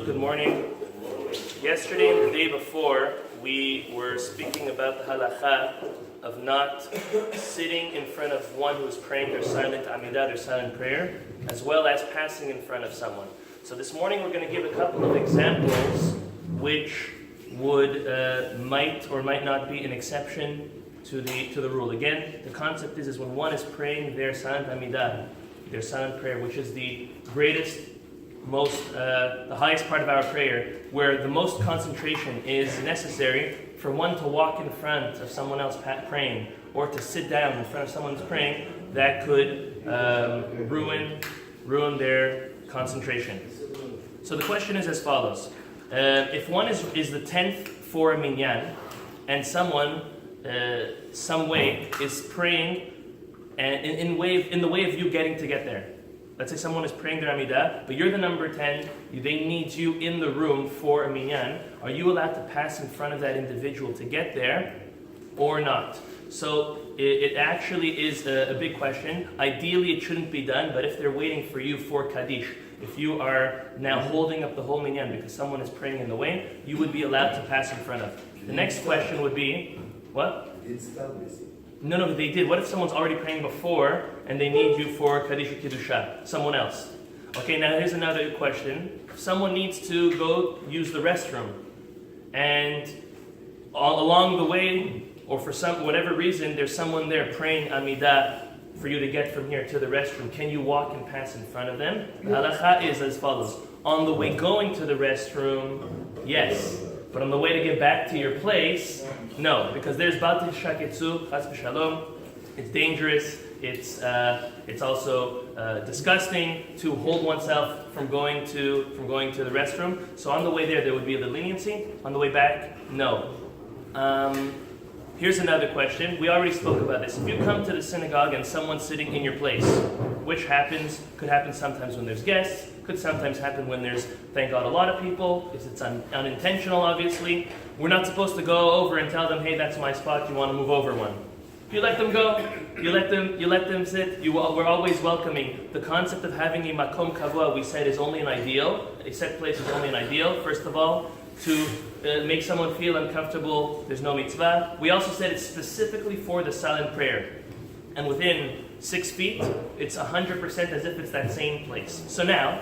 Good morning. Yesterday and the day before, we were speaking about the halacha of not sitting in front of one who is praying their silent Amida, their silent prayer, as well as passing in front of someone. So this morning we're going to give a couple of examples which might or might not be an exception to the rule. Again, the concept is when one is praying their silent Amida, their silent prayer, which is the greatest, the highest part of our prayer, where the most concentration is necessary for one to walk in front of someone else praying, or to sit down in front of someone who's praying, that could ruin their concentration. So the question is as follows. If one is the 10th for a minyan, and someone, some way, is praying in the way of you get there. Let's say someone is praying their Amidah, but you're the number 10, they need you in the room for a minyan. Are you allowed to pass in front of that individual to get there, or not? So it actually is a big question. Ideally it shouldn't be done, but if they're waiting for you for Kaddish, if you are now holding up the whole minyan because someone is praying in the way, you would be allowed to pass in front of. The next question would be, what? No, they did. What if someone's already praying before and they need you for Kaddish or Kiddusha? Someone else. Okay, now here's another question. If someone needs to go use the restroom, and along the way, or for whatever reason, there's someone there praying Amidah for you to get from here to the restroom, can you walk and pass in front of them? The halacha is as follows. On the way going to the restroom, yes. But on the way to get back to your place, no, because there's Balti Shaketsu, Chas v'Shalom. It's dangerous. It's also disgusting to hold oneself from going to the restroom. So on the way there would be a little leniency. On the way back, no. Here's another question. We already spoke about this. If you come to the synagogue and someone's sitting in your place, which could happen sometimes when there's guests, could sometimes happen when there's, thank God, a lot of people. If it's unintentional, obviously. We're not supposed to go over and tell them, hey, that's my spot, you want to move over one. You let them go, you let them sit, we're always welcoming. The concept of having a makom kavua, we said, is only an ideal. A set place is only an ideal, first of all. To make someone feel uncomfortable, there's no mitzvah. We also said it's specifically for the silent prayer. And within 6 feet, it's 100% as if it's that same place. So now,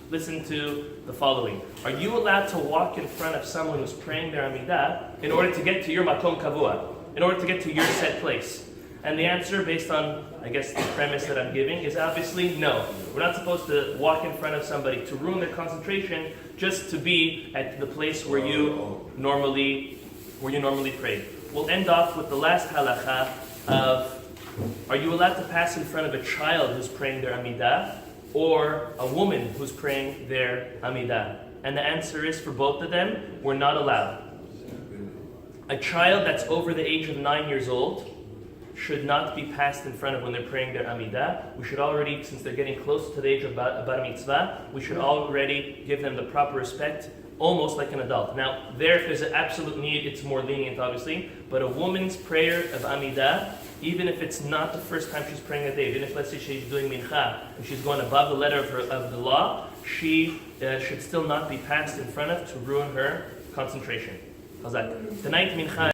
listen to the following. Are you allowed to walk in front of someone who's praying their Amidah in order to get to your makom kavua, in order to get to your set place? And the answer, based on, I guess, the premise that I'm giving, is obviously no. We're not supposed to walk in front of somebody to ruin their concentration just to be at the place where you normally pray. We'll end off with the last halacha of, are you allowed to pass in front of a child who's praying their Amidah, or a woman who's praying their Amidah? And the answer is, for both of them, we're not allowed. A child that's over the age of 9 years old should not be passed in front of when they're praying their Amidah. We should already, since they're getting close to the age of Bar Mitzvah, we should already give them the proper respect, almost like an adult. Now, if there's an absolute need, it's more lenient, obviously, but a woman's prayer of Amidah, even if it's not the first time she's praying a day, even if, let's say, she's doing mincha, and she's going above the letter of the law, she should still not be passed in front of to ruin her concentration. How's that? Tonight, mincha